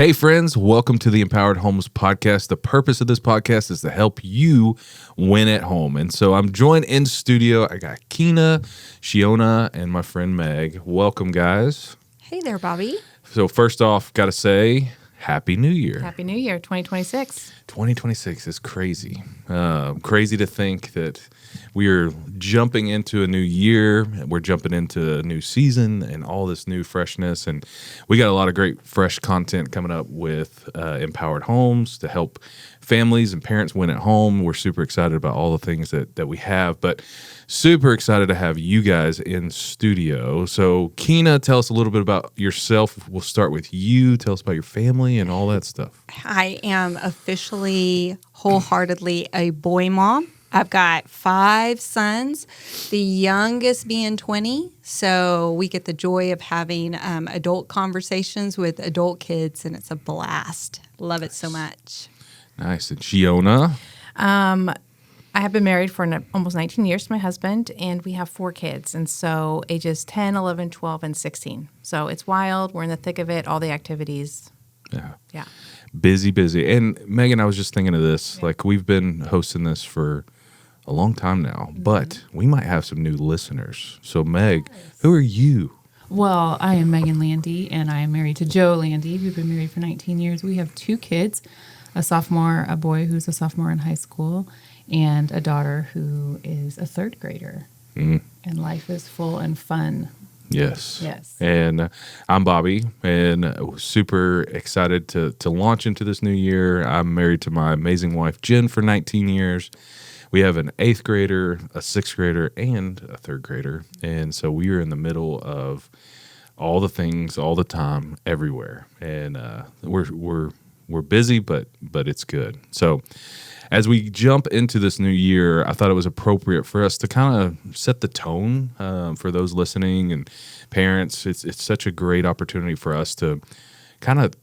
Hey friends, welcome to the Empowered Homes Podcast. The purpose of this podcast is to help you win at home. And so I'm joined in studio. I got Kina, Shiona, and my friend Meg. Welcome, guys. Hey there, Bobby. So first off, got to say, Happy New Year. Happy New Year, 2026. 2026 is crazy. Crazy to think that we are jumping into a new year. We're jumping into a new season and all this new freshness. And we got a lot of great fresh content coming up with Empowered Homes to help families and parents win at home. We're super excited about all the things that we have, but super excited to have you guys in studio. So Kina, tell us a little bit about yourself. We'll start with you. Tell us about your family and all that stuff. I am officially, wholeheartedly a boy mom. I've got 5 sons, the youngest being 20. So we get the joy of having adult conversations with adult kids, and it's a blast. Love it so much. Nice. And Shiona? I have been married for almost 19 years to my husband, and we have 4 kids. And so ages 10, 11, 12, and 16. So it's wild. We're in the thick of it, all the activities. Yeah. Busy. And Megan, I was just thinking of this. Like, we've been hosting this for a long time now, but we might have some new listeners. So Meg, who are you? Well, I am Megan Landi, and I am married to Joe Landi. We've been married for 19 years. We have 2 kids, a sophomore, a boy who's a sophomore in high school, and a daughter who is a 3rd grader. And life is full and fun. Yes. Yes. And I'm Bobby, and super excited to launch into this new year. I'm married to my amazing wife, Jen, for 19 years. We have an 8th grader, a 6th grader, and a 3rd grader. And so we are in the middle of all the things, all the time, everywhere. And we're busy, but it's good. So as we jump into this new year, I thought it was appropriate for us to kind of set the tone for those listening and parents. It's such a great opportunity for us to kind of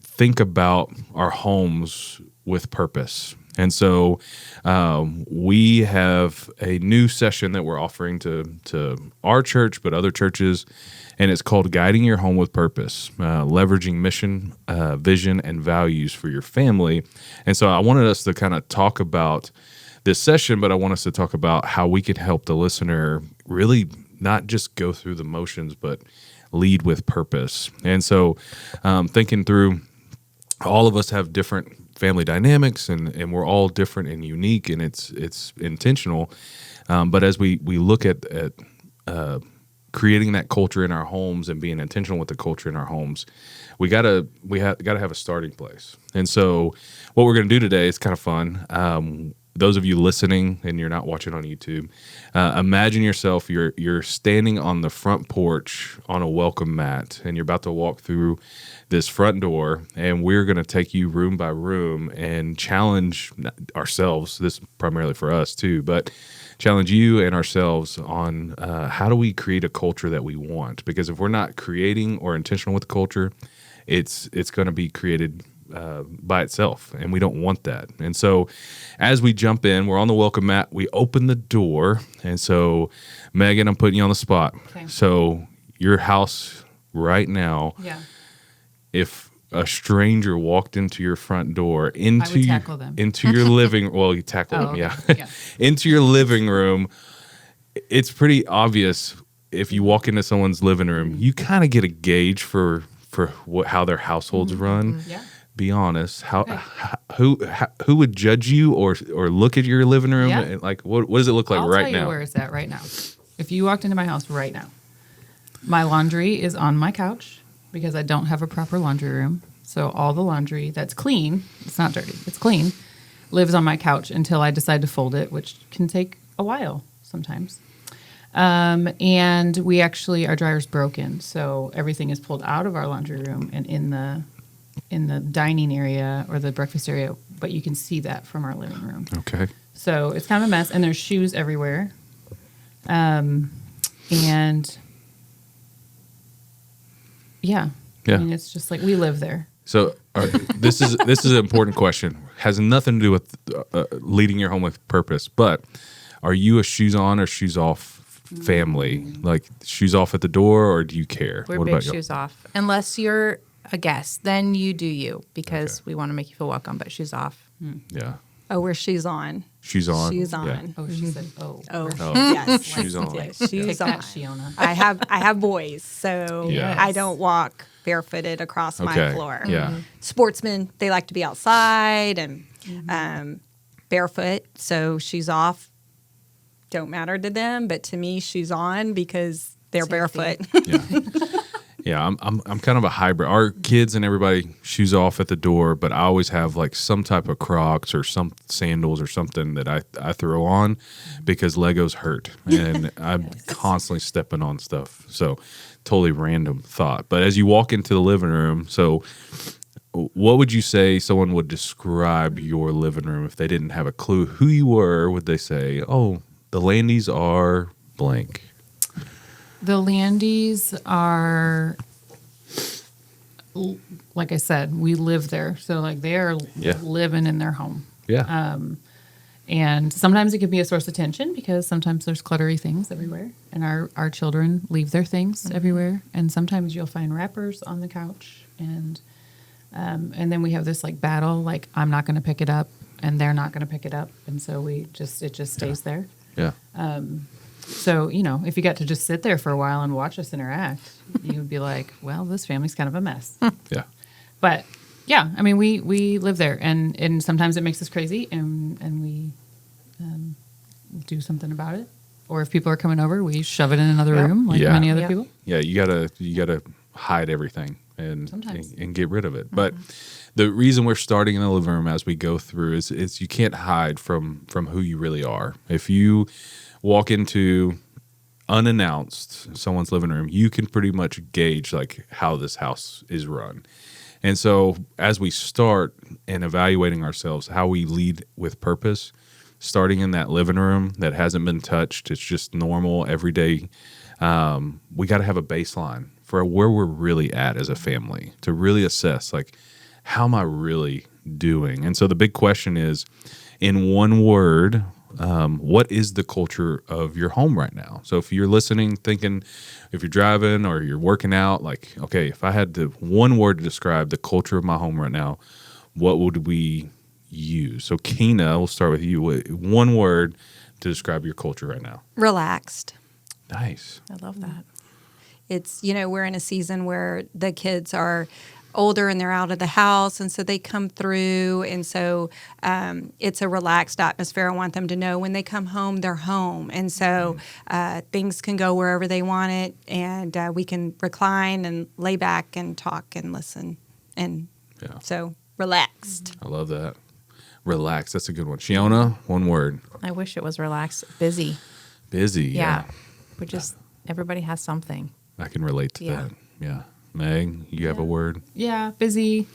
think about our homes with purpose. And so we have a new session that we're offering to our church, but other churches, and it's called Guiding Your Home with Purpose, leveraging mission, vision, and values for your family. And so I wanted us to kind of talk about this session, but I want us to talk about how we can help the listener really not just go through the motions, but lead with purpose. And so thinking through, all of us have different family dynamics, and we're all different and unique, and it's intentional. But as we look at creating that culture in our homes and being intentional with the culture in our homes, we gotta have a starting place. And so what we're gonna do today is kind of fun. Those of you listening and you're not watching on YouTube, imagine yourself, you're standing on the front porch on a welcome mat, and you're about to walk through this front door, and we're going to take you room by room and challenge ourselves. This is primarily for us too, but challenge you and ourselves on how do we create a culture that we want? Because if we're not creating or intentional with the culture, it's going to be created by itself, and we don't want that. And so as we jump in, we're on the welcome mat, we open the door, and so Megan, I'm putting you on the spot. Okay. So your house right now, if a stranger walked into your front door, I would tackle them. into your living, well, you tackle them, okay. yeah. Into your living room, it's pretty obvious if you walk into someone's living room, you kind of get a gauge for how their households run. Yeah. Be honest. Who would judge you or look at your living room? Yeah. And like, what does it look like I'll right tell you now? where it's at right now. If you walked into my house right now, my laundry is on my couch because I don't have a proper laundry room. So all the laundry that's clean, it's not dirty, it's clean, lives on my couch until I decide to fold it, which can take a while sometimes. And we actually, our dryer's broken, so everything is pulled out of our laundry room and in the dining area or the breakfast area, but you can see that from our living room. Okay. So it's kind of a mess, and there's shoes everywhere. And yeah. I mean, it's just like we live there. So this is an important question. Has nothing to do with leading your home with purpose, but are you a shoes on or shoes off family? Like shoes off at the door, or do you care? We're What big about you? shoes off. Unless you're a guest, then you do you, because we want to make you feel welcome, but shoes off. Yeah. Oh, we're shoes on. Shoes on. Shoes Yeah. on. Oh, she said, oh. Oh, Oh, yes. shoes on. Yes, Take shoes that, on. Shiona. I have boys, so Yes. I don't walk barefooted across my Okay. floor. Yeah. Sportsmen, they like to be outside and barefoot, so shoes off don't matter to them, but to me, shoes on because they're Safety. barefoot. Yeah. Yeah, I'm kind of a hybrid. Our kids and everybody shoes off at the door, but I always have like some type of Crocs or some sandals or something that I throw on because Legos hurt and I'm constantly stepping on stuff. So totally random thought. But as you walk into the living room, so what would you say someone would describe your living room if they didn't have a clue who you were? Would they say, "Oh, the Landis are blank"? The Landis are, like I said, we live there. So, like, they are Yeah. living in their home. Yeah. And sometimes it can be a source of tension because sometimes there's cluttery things everywhere. And our children leave their things everywhere. And sometimes you'll find wrappers on the couch. And then we have this, like, battle, like, I'm not going to pick it up and they're not going to pick it up. And so it just stays there. Yeah. So, if you got to just sit there for a while and watch us interact, you would be like, well, this family's kind of a mess. Yeah. But yeah, I mean, we live there and sometimes it makes us crazy and we do something about it. Or if people are coming over, we shove it in another room like Yeah. many other Yep. people. Yeah, you gotta hide everything and Sometimes. and get rid of it. But the reason we're starting in the living room as we go through is you can't hide from who you really are. If you walk into unannounced someone's living room, you can pretty much gauge like how this house is run. And so as we start and evaluating ourselves, how we lead with purpose, starting in that living room that hasn't been touched, it's just normal everyday. We got to have a baseline for where we're really at as a family to really assess like, how am I really doing? And so the big question is, in one word, what is the culture of your home right now? So if you're listening, thinking, if you're driving or you're working out, like, okay, if I had the one word to describe the culture of my home right now, what would we use? So Kina, we'll start with you. One word to describe your culture right now. Relaxed. Nice. I love that. It's, we're in a season where the kids are older and they're out of the house, and so they come through, and so it's a relaxed atmosphere. I want them to know when they come home, they're home, and so things can go wherever they want it, and we can recline and lay back and talk and listen, and Yeah. so relaxed. I love that. Relax. That's a good one. Shiona, one word. I wish it was relaxed. Busy. Busy. Yeah. We're just, everybody has something. I can relate to Yeah. that. Yeah. Meg, you have a word? Yeah, busy.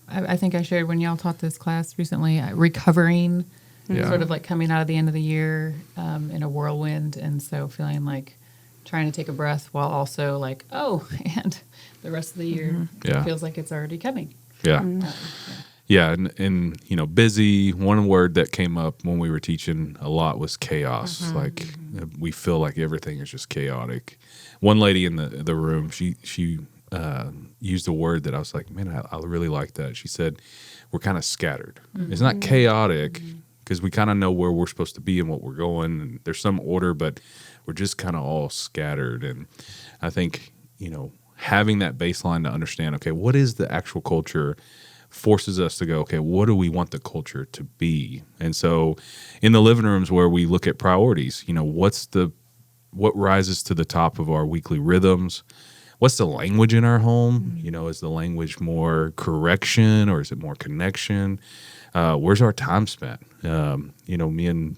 I think I shared when y'all taught this class recently, recovering, Yeah. sort of like coming out of the end of the year in a whirlwind. And so feeling like trying to take a breath while also like, oh, and the rest of the year Yeah. feels like it's already coming. Yeah. Yeah. And, busy, one word that came up when we were teaching a lot was chaos. Like we feel like everything is just chaotic. One lady in the room, she used a word that I was like, man, I really like that. She said, we're kind of scattered. It's not chaotic because we kind of know where we're supposed to be and what we're going. And there's some order, but we're just kind of all scattered. And I think, having that baseline to understand, okay, what is the actual culture forces us to go, okay, what do we want the culture to be? And so in the living rooms where we look at priorities, what rises to the top of our weekly rhythms? What's the language in our home? Is the language more correction or is it more connection? Where's our time spent? Me and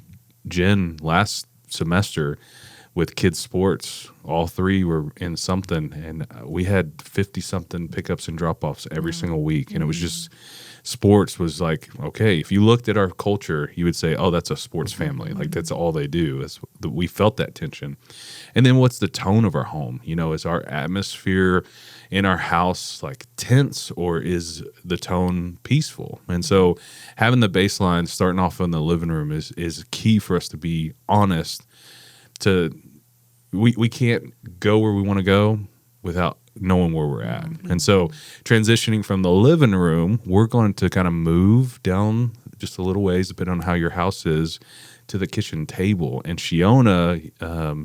Jen last semester with kids sports, all three were in something, and we had 50-something pickups and drop-offs every single week. And it was just, sports was like, okay, if you looked at our culture, you would say, oh, that's a sports family. Like, that's all they do. We felt that tension. And then what's the tone of our home? Is our atmosphere in our house like tense, or is the tone peaceful? And so having the baseline starting off in the living room is key for us to be honest. We can't go where we want to go without knowing where we're at. And so transitioning from the living room, we're going to kind of move down just a little ways, depending on how your house is, to the kitchen table. And Shiona,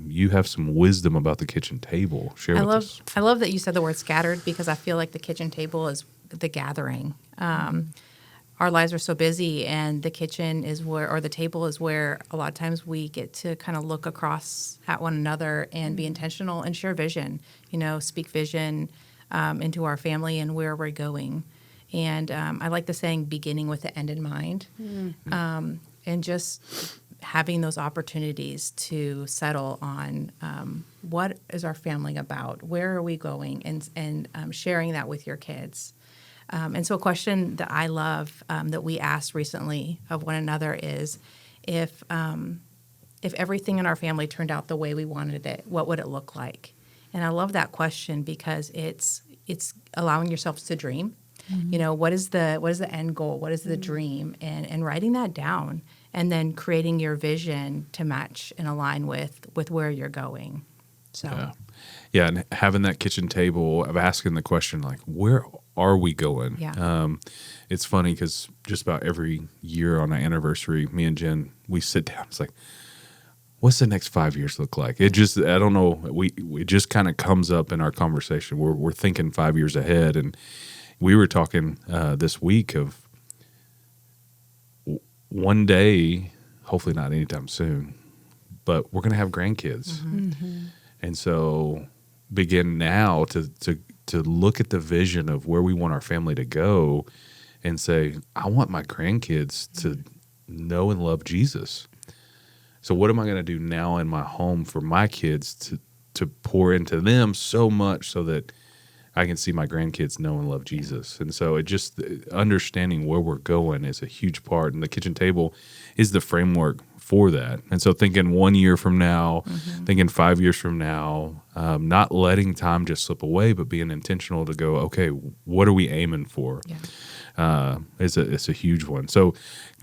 you have some wisdom about the kitchen table. Share with us. I love that you said the word scattered, because I feel like the kitchen table is the gathering. Our lives are so busy, and the kitchen is where, or the table is where a lot of times we get to kind of look across at one another and be intentional and share vision, speak vision into our family and where we're going. And I like the saying, beginning with the end in mind, and just having those opportunities to settle on what is our family about, where are we going, and sharing that with your kids. And so a question that I love that we asked recently of one another is, if everything in our family turned out the way we wanted it, what would it look like? And I love that question because it's allowing yourselves to dream. What is the end goal? What is the dream? And writing that down, and then creating your vision to match and align with where you're going. So. Yeah, and having that kitchen table of asking the question, like, where are we going? Yeah. It's funny because just about every year on our anniversary, me and Jen, we sit down. It's like, what's the next 5 years look like? It just, I don't know. It just kind of comes up in our conversation. We're thinking 5 years ahead. And we were talking this week of one day, hopefully not anytime soon, but we're going to have grandkids. And so begin now to look at the vision of where we want our family to go and say, I want my grandkids to know and love Jesus. So what am I going to do now in my home for my kids to pour into them so much so that I can see my grandkids know and love Jesus? And so it just, understanding where we're going is a huge part. And the kitchen table is the framework for that. And so thinking 1 year from now, thinking 5 years from now, not letting time just slip away, but being intentional to go, okay, what are we aiming for? Yeah. It's a huge one. So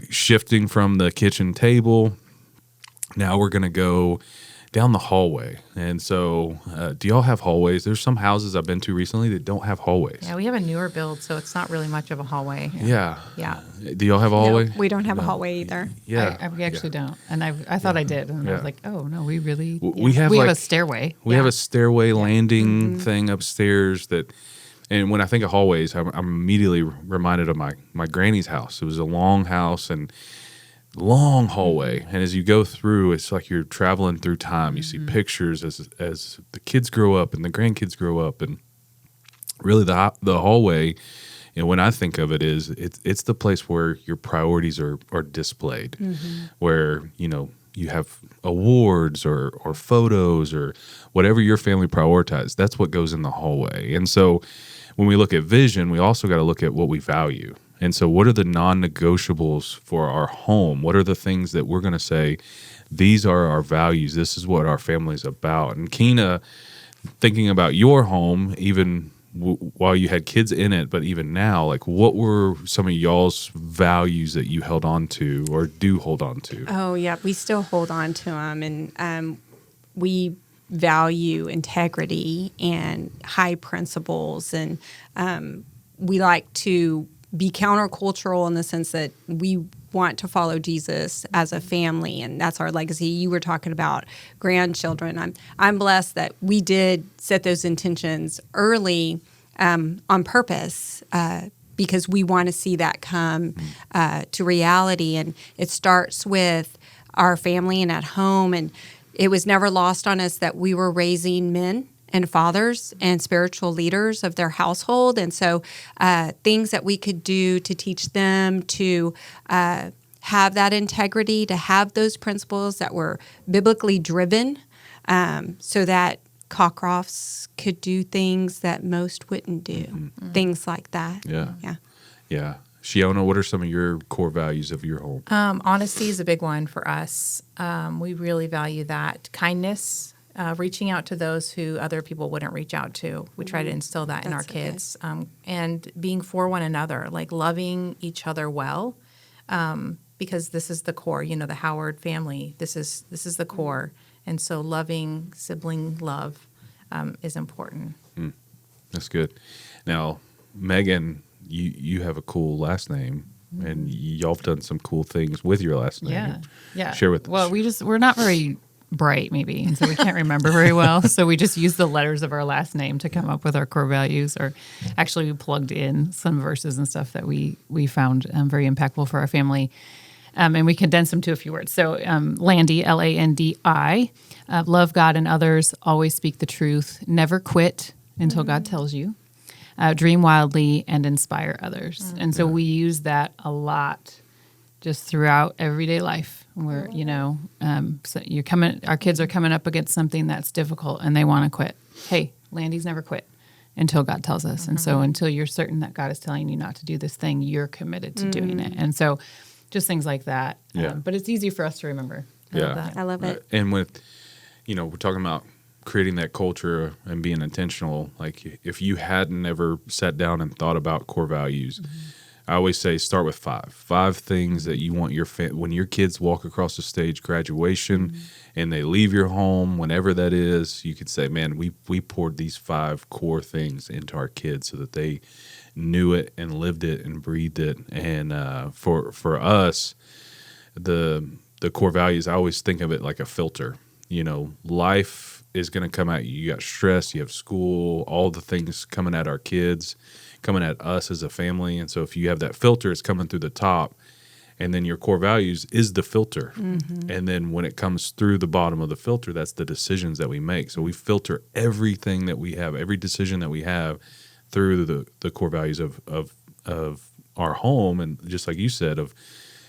shifting from the kitchen table, now we're going to go down the hallway. And so do y'all have hallways? There's some houses I've been to recently that don't have hallways. Yeah, we have a newer build, so it's not really much of a hallway. Yeah. Yeah. Do y'all have a hallway? No, we don't have a hallway either. Yeah. We actually don't. And I thought I did. And I was like, oh, no, we really. We have a like stairway. We have a stairway landing thing upstairs that, and when I think of hallways, I'm immediately reminded of my granny's house. It was a long house and long hallway, and as you go through, it's like you're traveling through time. You see pictures as the kids grow up and the grandkids grow up, and really the hallway. And when I think of it, is it's the place where your priorities are displayed, where you have awards or photos or whatever your family prioritizes. That's what goes in the hallway. And so when we look at vision, we also got to look at what we value. And so what are the non-negotiables for our home? What are the things that we're going to say, these are our values, this is what our family's about? And Kina, thinking about your home, even while you had kids in it, but even now, like, what were some of y'all's values that you held on to or do hold on to? Oh, yeah, we still hold on to them. And we value integrity and high principles. And we like to be countercultural in the sense that we want to follow Jesus as a family, and that's our legacy. You were talking about grandchildren. I'm blessed that we did set those intentions early on purpose because we want to see that come to reality. And it starts with our family and at home. And it was never lost on us that we were raising men and fathers and spiritual leaders of their household. And so things that we could do to teach them to have that integrity, to have those principles that were biblically driven, so that Cockrofts could do things that most wouldn't do, things like that. Yeah. Shiona, what are some of your core values of your home? Honesty is a big one for us. We really value that. Kindness, reaching out to those who other people wouldn't reach out to. We try to instill that in our kids. And being for one another, like loving each other well, because this is the core. The Howard family, this is the core. And so loving, sibling love is important. That's good. Now, Megan, you have a cool last name, and y'all have done some cool things with your last name. Yeah. Yeah. Share with us. Well, we're not very bright maybe, and so we can't remember very well. So we just use the letters of our last name to come up with our core values, or actually we plugged in some verses and stuff that we found very impactful for our family. And we condensed them to a few words. So Landi, Landi, love God and others, always speak the truth, never quit until God tells you, dream wildly, and inspire others. And so we use that a lot just throughout everyday life. Where so our kids are coming up against something that's difficult and they want to quit. Hey, Landi's never quit until God tells us. And so until you're certain that God is telling you not to do this thing, you're committed to doing it. And so just things like that. Yeah. But it's easy for us to remember. I love it. And with, we're talking about creating that culture and being intentional. Like if you hadn't ever sat down and thought about core values, I always say start with 5 things that you want when your kids walk across the stage, graduation, and they leave your home, whenever that is, you could say, man, we poured these 5 core things into our kids so that they knew it and lived it and breathed it. And for us, the core values, I always think of it like a filter. Life is going to come at you. You got stress, you have school, all the things coming at our kids, coming at us as a family. And so if you have that filter, it's coming through the top, and then your core values is the filter. And then when it comes through the bottom of the filter, that's the decisions that we make. So we filter everything that we have, every decision that we have through the core values of our home. And just like you said,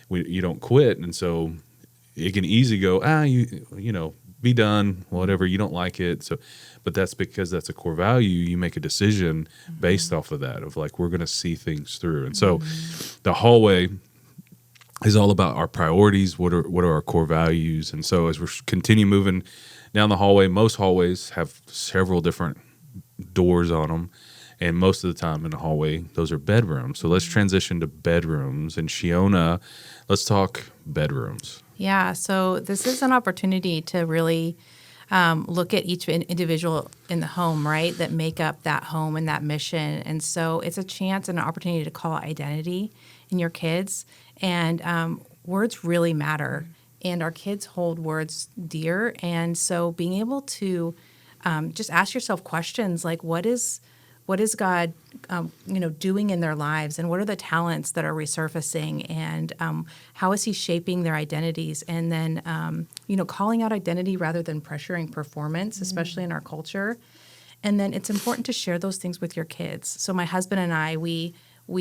you don't quit. And so it can easily go, be done, whatever, you don't like it. So, but that's because that's a core value. You make a decision based off of that, of like, we're going to see things through. And so the hallway is all about our priorities. What are our core values? And so as we continue moving down the hallway, most hallways have several different doors on them. And most of the time in the hallway, those are bedrooms. So let's transition to bedrooms. And Shiona, let's talk bedrooms. Yeah, so this is an opportunity to really look at each individual in the home, right, that make up that home and that mission. And so it's a chance and an opportunity to call identity in your kids. And words really matter. And our kids hold words dear. And so being able to just ask yourself questions like, what is God, doing in their lives, and what are the talents that are resurfacing, and how is He shaping their identities? And then, calling out identity rather than pressuring performance, especially in our culture. And then it's important to share those things with your kids. So my husband and I, we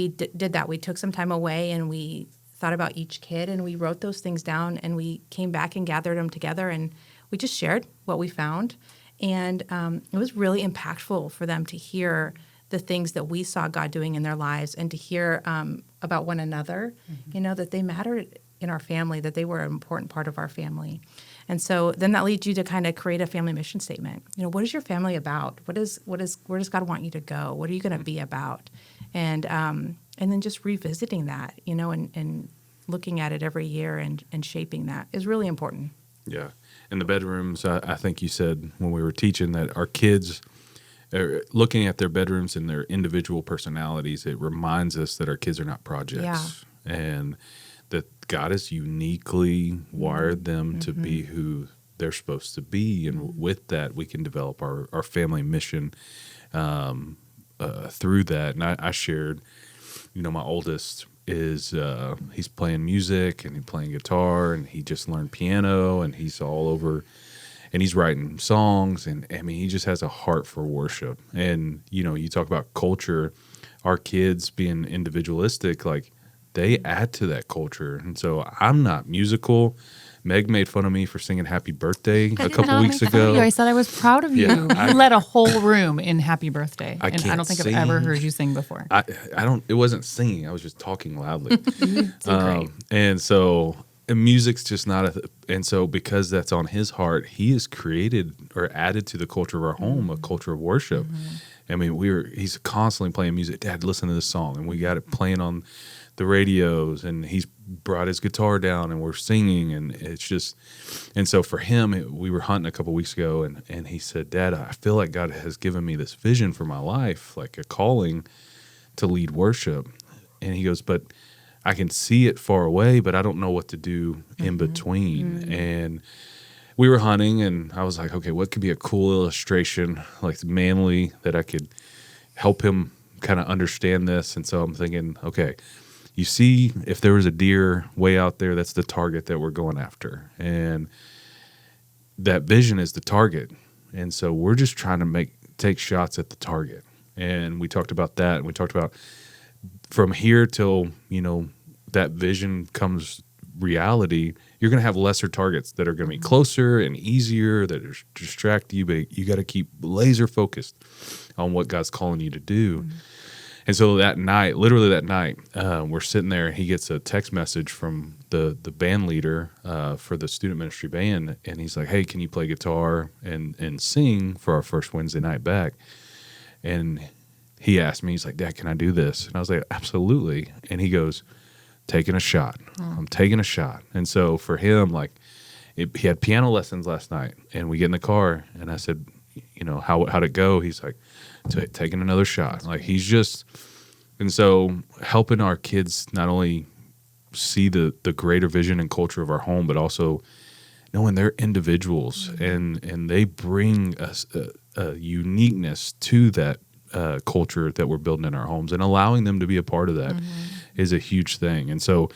did that. We took some time away and we thought about each kid and we wrote those things down, and we came back and gathered them together and we just shared what we found. And it was really impactful for them to hear the things that we saw God doing in their lives, and to hear about one another, that they mattered in our family, that they were an important part of our family. And so then that leads you to kind of create a family mission statement. What is your family about? Where does God want you to go? What are you going to be about? And then just revisiting that, and looking at it every year and shaping that is really important. Yeah. In the bedrooms, I think you said when we were teaching that our kids, looking at their bedrooms and their individual personalities, it reminds us that our kids are not projects. Yeah. And that God has uniquely wired them to be who they're supposed to be. And with that, we can develop our family mission through that. And I shared, my oldest is he's playing music and he's playing guitar, and he just learned piano, and he's all over, and he's writing songs, and he just has a heart for worship. And you talk about culture, our kids being individualistic, like they add to that culture. And so I'm not musical. Meg made fun of me for singing Happy Birthday a couple weeks ago. I said I was proud of you. Yeah, you led a whole room in Happy Birthday. I don't think I've ever heard you sing before. I don't. It wasn't singing. I was just talking loudly. Great. And so music's just not and so because that's on his heart, he has created or added to the culture of our home a culture of worship. He's constantly playing music. Dad, listen to this song, and we got it playing on the radios, and he's brought his guitar down, and we're singing, and it's just, and so for him, we were hunting a couple weeks ago, and he said, Dad, I feel like God has given me this vision for my life, like a calling to lead worship. And he goes, but I can see it far away, but I don't know what to do in between. And we were hunting, and I was like, okay, what could be a cool illustration, like manly, that I could help him kind of understand this? And so I'm thinking, okay, you see, if there was a deer way out there, that's the target that we're going after. And that vision is the target. And so we're just trying to take shots at the target. And we talked about that. And we talked about from here till, that vision comes reality, you're going to have lesser targets that are going to be closer and easier, that distract you, but you got to keep laser focused on what God's calling you to do. And so literally that night, we're sitting there, and he gets a text message from the band leader for the student ministry band, and he's like, hey, can you play guitar and sing for our first Wednesday night back? And he asked me, he's like, Dad, can I do this? And I was like, absolutely. And he goes, taking a shot. I'm taking a shot. And so for him, he had piano lessons last night, and we get in the car, and I said, how'd it go? He's like, taking another shot. Like, he's just, and so helping our kids not only see the greater vision and culture of our home, but also knowing they're individuals, and they bring a uniqueness to that culture that we're building in our homes, and allowing them to be a part of that is a huge thing. And so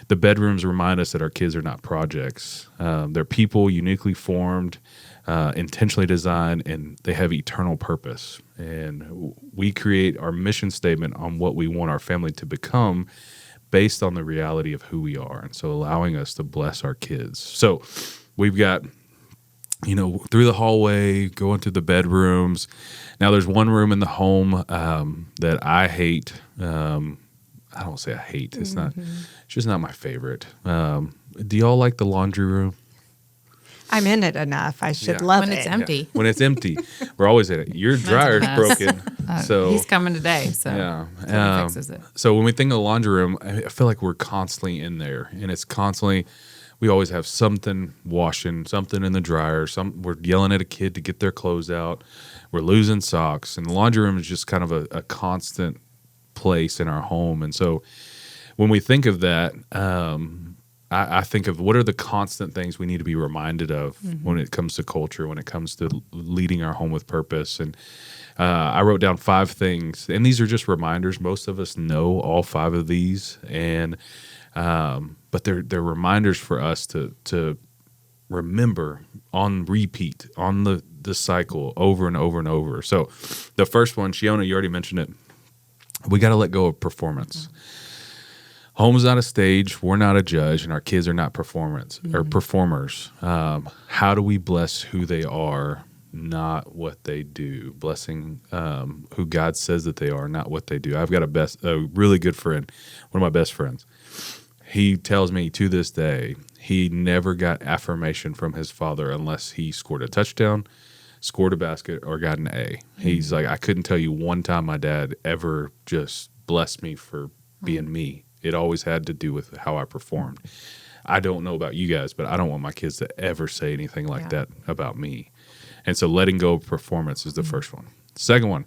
the bedrooms remind us that our kids are not projects. They're people uniquely formed, intentionally designed, and they have eternal purpose. And we create our mission statement on what we want our family to become based on the reality of who we are. And so allowing us to bless our kids. So we've got, through the hallway, going to the bedrooms. Now there's one room in the home that I hate. I don't say I hate. It's not. It's just not my favorite. Do y'all like the laundry room? I'm in it enough. I should love when it. it's empty. Yeah. When it's empty, we're always in it. Your dryer's broken, so He's coming today, so yeah, he fixes it. So when we think of the laundry room, I feel like we're constantly in there, and it's constantly. We always have something washing, something in the dryer. We're yelling at a kid to get their clothes out. We're losing socks, and the laundry room is just kind of a constant place in our home. And so when we think of that, I think of what are the constant things we need to be reminded of when it comes to culture, when it comes to leading our home with purpose. And I wrote down 5 things, and these are just reminders. Most of us know all 5 of these, and but they're reminders for us to remember on repeat, on the cycle over and over and over. So the first one, Shiona, you already mentioned it. We got to let go of performance. Home's not a stage. We're not a judge, and our kids are not performers. How do we bless who they are, not what they do? Blessing who God says that they are, not what they do. I've got a really good friend, one of my best friends. He tells me to this day he never got affirmation from his father unless he scored a touchdown, scored a basket, or got an A. He's like, I couldn't tell you one time my dad ever just blessed me for being me. It always had to do with how I performed. I don't know about you guys, but I don't want my kids to ever say anything like that about me. And so letting go of performance is the first one. Second one,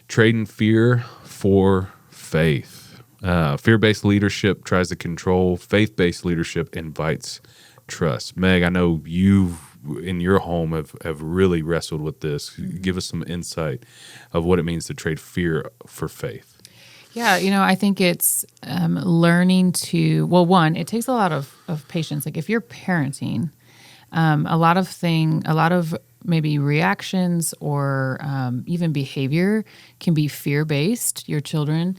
trading fear for faith. Fear-based leadership tries to control. Faith-based leadership invites trust. Meg, I know you in your home have really wrestled with this. Give us some insight of what it means to trade fear for faith. Yeah, I think it's learning to, one, it takes a lot of patience. Like if you're parenting, a lot of maybe reactions or even behavior can be fear-based, your children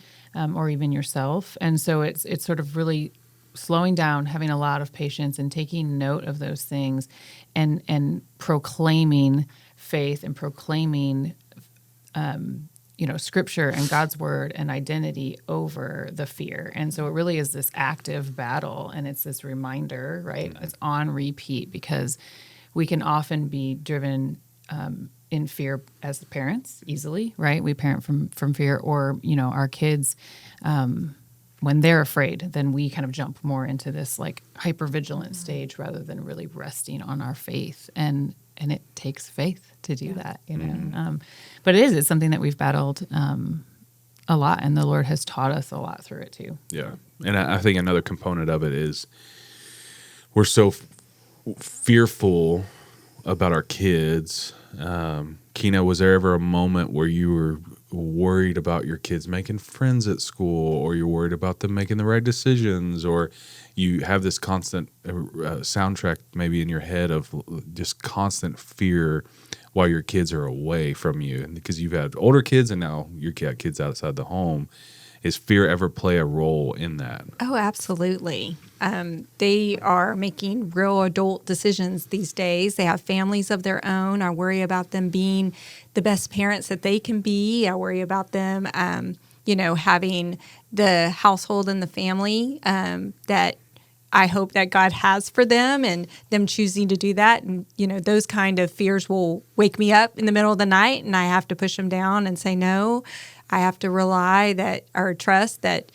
or even yourself. And so it's sort of really slowing down, having a lot of patience and taking note of those things and proclaiming faith and proclaiming scripture and God's word and identity over the fear. And so it really is this active battle, and it's this reminder, right? It's on repeat because we can often be driven in fear as parents easily, right? We parent from fear, or, our kids when they're afraid, then we kind of jump more into this like hypervigilant stage rather than really resting on our faith. And it takes faith to do that, you know. But it's something that we've battled a lot, and the Lord has taught us a lot through it too. Yeah. And I think another component of it is we're so fearful about our kids. Kina, was there ever a moment where you were worried about your kids making friends at school, or you're worried about them making the right decisions, or you have this constant soundtrack maybe in your head of just constant fear while your kids are away from you? And because you've had older kids and now you've got kids outside the home, is fear ever play a role in that? Oh, absolutely. They are making real adult decisions these days. They have families of their own. I worry about them being the best parents that they can be. I worry about them, having the household and the family that I hope that God has for them, and them choosing to do that. And, those kind of fears will wake me up in the middle of the night, and I have to push them down and say no. I have to rely that, or trust that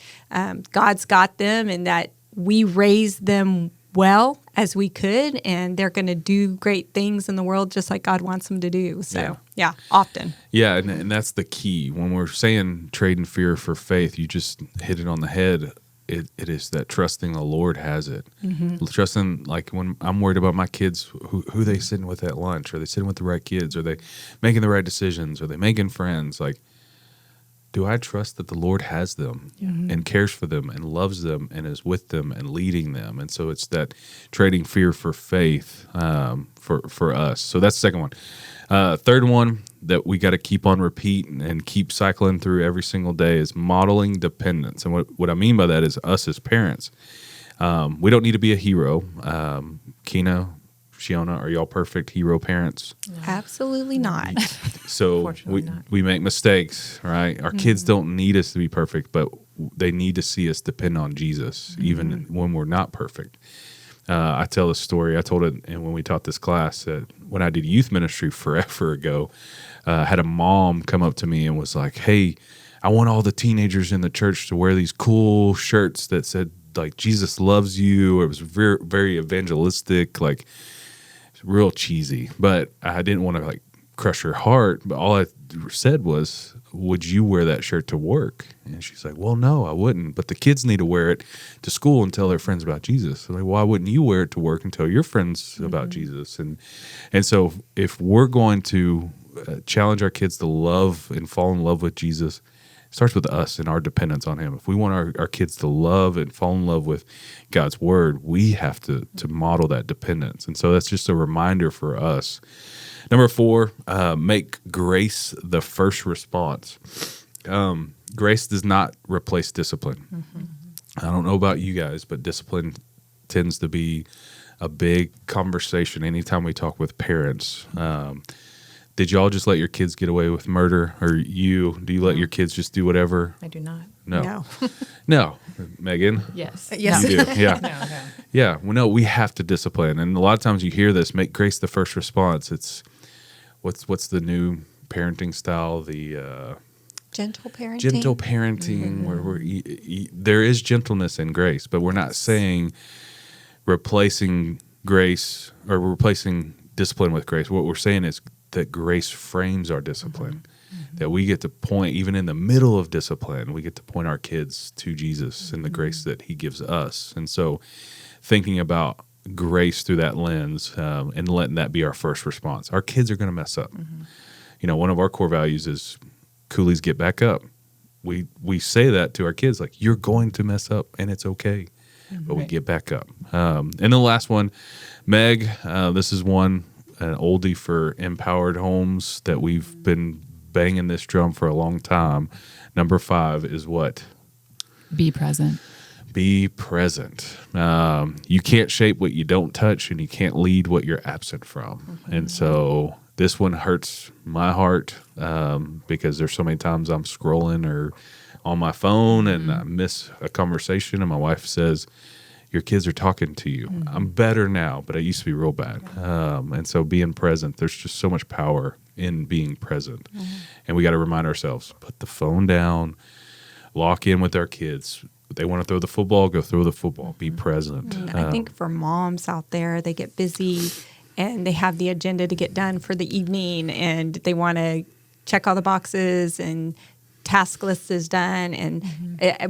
God's got them, and that we raised them well as we could, and they're going to do great things in the world just like God wants them to do. So, yeah often. Yeah, and that's the key. When we're saying trading fear for faith, you just hit it on the head. It is that trusting the Lord has it. Mm-hmm. Trusting, like when I'm worried about my kids, who they sitting with at lunch? Are they sitting with the right kids? Are they making the right decisions? Are they making friends? Like, do I trust that the Lord has them and cares for them and loves them and is with them and leading them? And so it's that trading fear for faith for us. So that's the second one. Third one that we got to keep on repeat and keep cycling through every single day is modeling dependence. And what I mean by that is us as parents. We don't need to be a hero. Kina, Shiona, are y'all perfect hero parents? No. Absolutely not. So we make mistakes, right? Our kids don't need us to be perfect, but they need to see us depend on Jesus, even when we're not perfect. I tell a story. I told it when we taught this class that when I did youth ministry forever ago, I had a mom come up to me and was like, "Hey, I want all the teenagers in the church to wear these cool shirts that said like Jesus loves you." It was very, very evangelistic, like real cheesy, but I didn't want to like crush her heart. But all I said was, "Would you wear that shirt to work?" And she's like, "Well, no, I wouldn't. But the kids need to wear it to school and tell their friends about Jesus." I'm like, "Why wouldn't you wear it to work and tell your friends about Jesus?" And so if we're going to challenge our kids to love and fall in love with Jesus, it starts with us and our dependence on him. If we want our kids to love and fall in love with God's word, we have to model that dependence. And so that's just a reminder for us. Number 4, make grace the first response. Grace does not replace discipline. Mm-hmm. I don't know about you guys, but discipline tends to be a big conversation anytime we talk with parents. Did y'all just let your kids get away with murder? Or do you let your kids just do whatever? I do not. No. No. Megan? Yes. Yes. You do. Yeah. No. Yeah. Well, no, we have to discipline. And a lot of times you hear this, make grace the first response. It's what's the new parenting style? The Gentle parenting. gentle parenting, where there is gentleness in grace, but we're not saying replacing grace or replacing discipline with grace. What we're saying is that grace frames our discipline, that we get to point, even in the middle of discipline, we get to point our kids to Jesus and the grace that he gives us. And so thinking about grace through that lens and letting that be our first response. Our kids are going to mess up. One of our core values is Cooley's get back up. We say that to our kids, like, you're going to mess up and it's okay, but we get back up. And the last one, Meg, this is an oldie for empowered homes that we've been banging this drum for a long time. Number 5 is what? Be present. Be present. You can't shape what you don't touch, and you can't lead what you're absent from. And so this one hurts my heart because there's so many times I'm scrolling or on my phone and I miss a conversation, and my wife says, "Your kids are talking to you." I'm better now, but I used to be real bad. And so being present, there's just so much power in being present. And we got to remind ourselves, put the phone down, lock in with our kids. they want to throw the football, go throw the football. Be present. And I think for moms out there, they get busy and they have the agenda to get done for the evening, and they want to check all the boxes and task list is done. And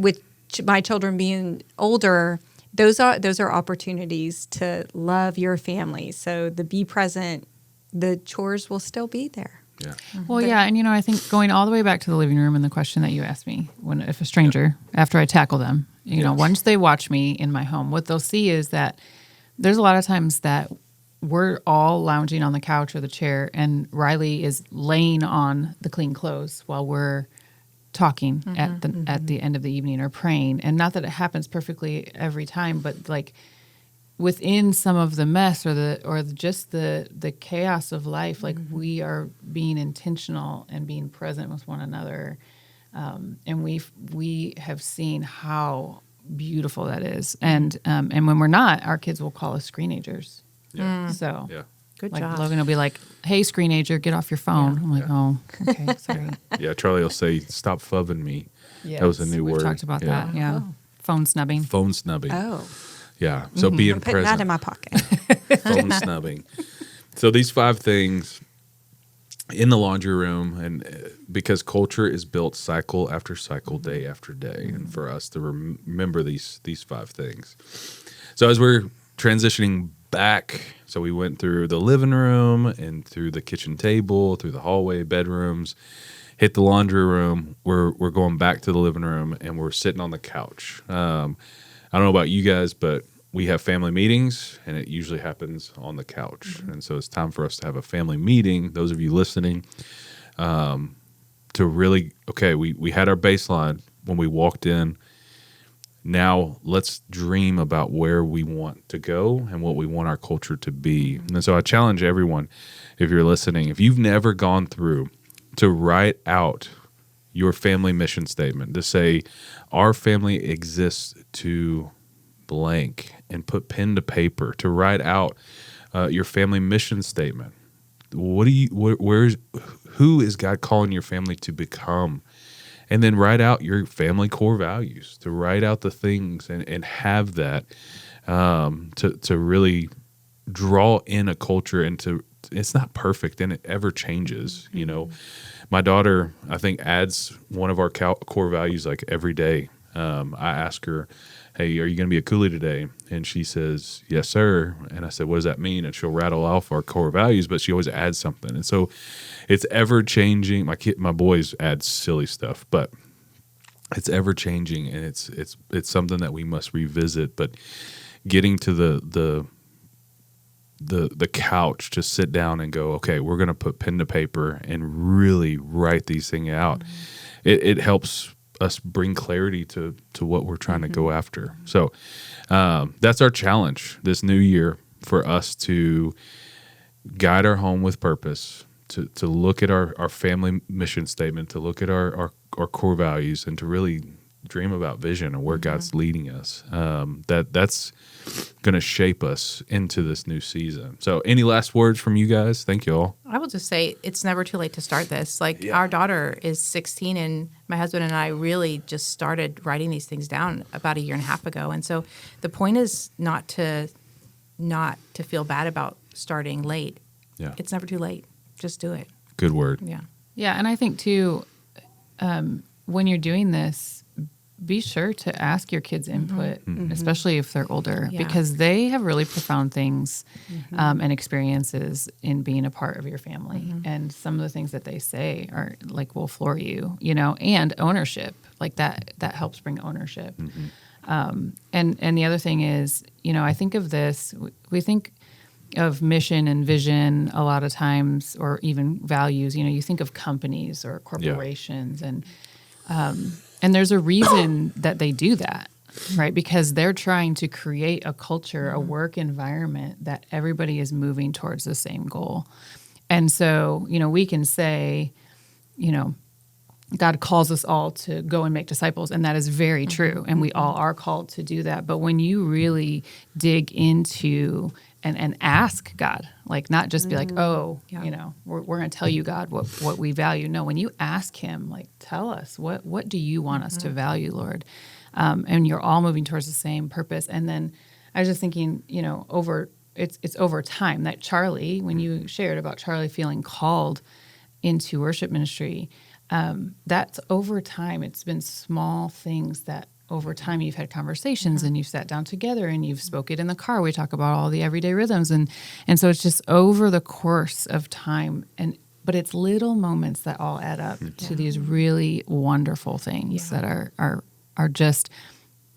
with my children being older, those are opportunities to love your family. So the be present, the chores will still be there. Yeah. Well, yeah, and I think going all the way back to the living room and the question that you asked me, if a stranger, after I tackle them, once they watch me in my home, what they'll see is that there's a lot of times that we're all lounging on the couch or the chair, and Riley is laying on the clean clothes while we're talking at the end of the evening or praying. And not that it happens perfectly every time, but like within some of the mess or just the chaos of life, like we are being intentional and being present with one another. And we have seen how beautiful that is. And when we're not, our kids will call us screenagers. Yeah. So Yeah. Good like job. Logan will be like, "Hey, screenager, get off your phone." I'm like, "Oh, okay, sorry." Yeah. Charlie will say, "Stop fubbing me." That was a new We've word. talked about that. Yeah, phone snubbing. Phone snubbing. Oh, Yeah. So being I'm putting present. that in my pocket. Phone snubbing. So these 5 things in the laundry room, and because culture is built cycle after cycle, day after day, and for us to remember these 5 things. So as we're transitioning back, so we went through the living room and through the kitchen table, through the hallway, bedrooms, hit the laundry room. We're going back to the living room, and we're sitting on the couch. I don't know about you guys, but we have family meetings, and it usually happens on the couch. And so it's time for us to have a family meeting. Those of you listening, to really, we had our baseline when we walked in. Now let's dream about where we want to go and what we want our culture to be. And so I challenge everyone, if you're listening, if you've never gone through, to write out your family mission statement, to say, our family exists to blank, and put pen to paper, to write out your family mission statement. What do you, who is God calling your family to become? And then write out your family core values, to write out the things and have that to really draw in a culture, and it's not perfect and it ever changes. My daughter, I think, adds one of our core values like every day. I ask her, "Hey, are you going to be a Cooley today?" And she says, "Yes, sir." And I said, "What does that mean?" And she'll rattle off our core values, but she always adds something. And so it's ever changing. My boys add silly stuff, but it's ever changing, and it's something that we must revisit. But getting to the couch to sit down and go, okay, we're going to put pen to paper and really write these things out. It helps us bring clarity to what we're trying to go after. So that's our challenge this new year, for us to guide our home with purpose, to look at our family mission statement, to look at our core values, and to really dream about vision and where God's leading us. That's going to shape us into this new season. So any last words from you guys? Thank you all. I will just say it's never too late to start this. Our daughter is 16, and my husband and I really just started writing these things down about a year and a half ago. And so the point is not to feel bad about starting late. Yeah. It's never too late. Just do it. Good word. Yeah. Yeah, and I think too, when you're doing this, be sure to ask your kids' input, especially if they're older, Yeah. because they have really profound things and experiences in being a part of your family. And some of the things that they say are like will floor you, and ownership, like that helps bring ownership. And the other thing is, I think of this, we think of mission and vision a lot of times, or even values. You think of companies or corporations, and there's a reason that they do that, right? Because they're trying to create a culture, a work environment that everybody is moving towards the same goal. And so, we can say, God calls us all to go and make disciples, and that is very true, and we all are called to do that. But when you really dig into and ask God, like not just be like, we're going to tell you, God, what we value. No, when you ask Him, like, tell us, what do you want us to value, Lord? and you're all moving towards the same purpose. And then I was just thinking, it's over time that Charlie, when you shared about Charlie feeling called into worship ministry, that's over time. It's been small things that over time you've had conversations and you've sat down together and you've spoke it in the car. We talk about all the everyday rhythms. And so it's just over the course of time. But it's little moments that all add up to these really wonderful things that are just,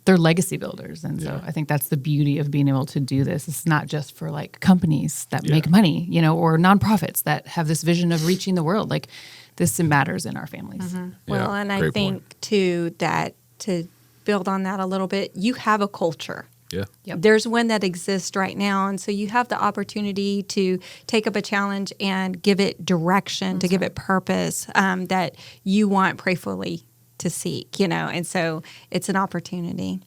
they're legacy builders. And so I think that's the beauty of being able to do this. It's not just for like companies that make money, or nonprofits that have this vision of reaching the world. Like this matters in our families. Well, and I think too that to build on that a little bit, you have a culture. Yeah. Yep. There's one that exists right now. And so you have the opportunity to take up a challenge and give it direction, to give it purpose that you want prayerfully to seek, And so it's an opportunity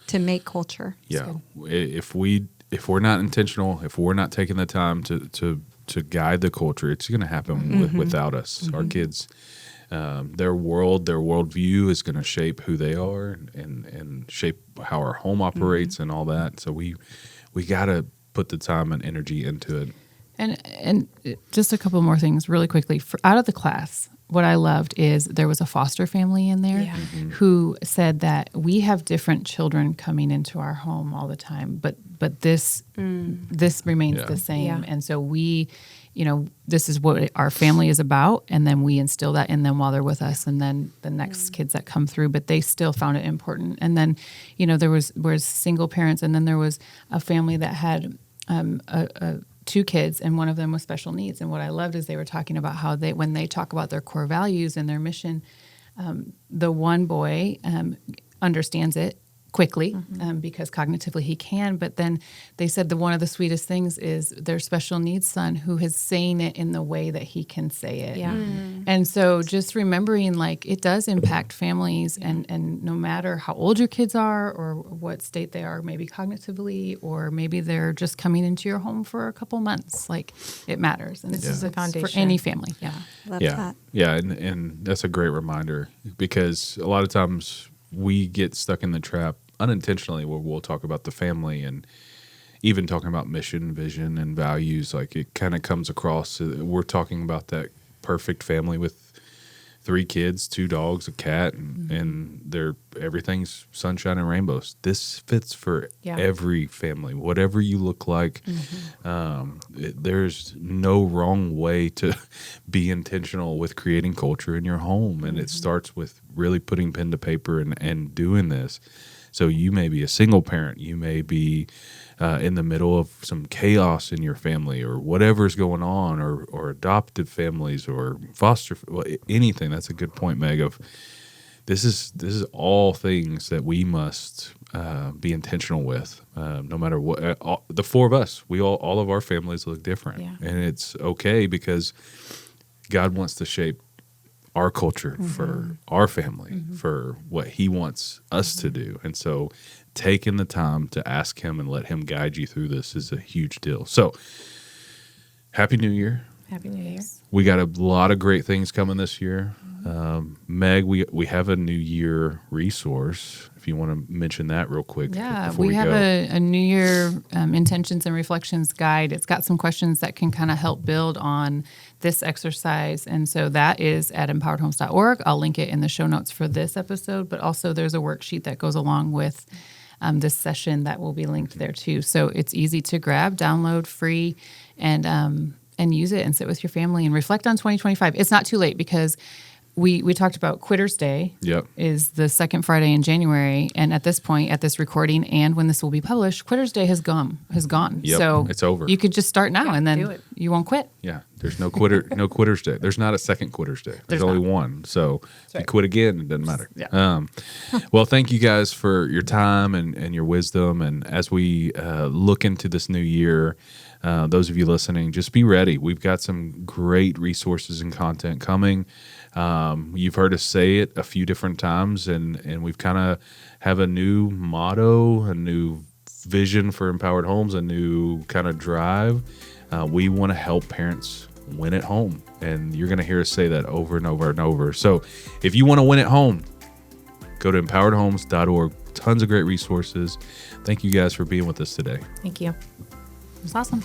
to make culture. Yeah. If we're not intentional, if we're not taking the time to guide the culture, it's going to happen without us. Our kids, their worldview is going to shape who they are and shape how our home operates and all that. So we got to put the time and energy into it. And just a couple more things really quickly. Out of the class, what I loved is there was a foster family in there who said that we have different children coming into our home all the time, but this remains the same. Yeah. And so we, this is what our family is about, and then we instill that in them while they're with us, and then the next kids that come through, but they still found it important. And then, there was single parents, and then there was a family that had two kids, and one of them was special needs. And what I loved is they were talking about how when they talk about their core values and their mission, the one boy understands it quickly because cognitively he can. But then they said that one of the sweetest things is their special needs son who is saying it in the way that he can say it. Yeah. And so just remembering like it does impact families and no matter how old your kids are or what state they are, maybe cognitively, or maybe they're just coming into your home for a couple months, like it matters. And this is the foundation for any family. Yeah. Love that. Yeah. And that's a great reminder because a lot of times we get stuck in the trap unintentionally where we'll talk about the family and even talking about mission, vision, and values. Like it kind of comes across, we're talking about that perfect family with 3 kids, 2 dogs, a cat, and everything's sunshine and rainbows. This fits for every family, whatever you look like. There's no wrong way to be intentional with creating culture in your home, and it starts with really putting pen to paper and doing this. So you may be a single parent, you may be in the middle of some chaos in your family or whatever's going on, or adopted families or foster, anything. That's a good point, Meg. Of this is all things that we must be intentional with, no matter what. The 4 of us, all of our families look different, and it's okay because God wants to shape our culture for our family, for what He wants us to do, and so taking the time to ask Him and let Him guide you through this is a huge deal. So, Happy New Year! Happy New Year! We got a lot of great things coming this year. Meg, we have a New Year resource. If you want to mention that real quick. Yeah, we have a New Year intentions and reflections guide. It's got some questions that can kind of help build on this exercise. And so that is at empoweredhomes.org. I'll link it in the show notes for this episode, but also there's a worksheet that goes along with this session that will be linked there too. So it's easy to grab, download, free, and use it and sit with your family and reflect on 2025. It's not too late because we talked about Quitters Day is the second Friday in January. And at this point, at this recording and when this will be published, Quitters Day has gone. Yep, so it's over. You could just start now and then you won't quit. Yeah. There's no Quitters Day. There's not a second Quitters Day. There's only one. So if you quit again, it doesn't matter. Yeah. Well, thank you guys for your time and your wisdom. And as we look into this new year, those of you listening, just be ready. We've got some great resources and content coming. You've heard us say it a few different times, and we've kind of have a new motto, a new vision for Empowered Homes, a new kind of drive. We want to help parents win at home, and you're going to hear us say that over and over and over. So if you want to win at home, go to empoweredhomes.org. Tons of great resources. Thank you guys for being with us today. Thank you. It's awesome.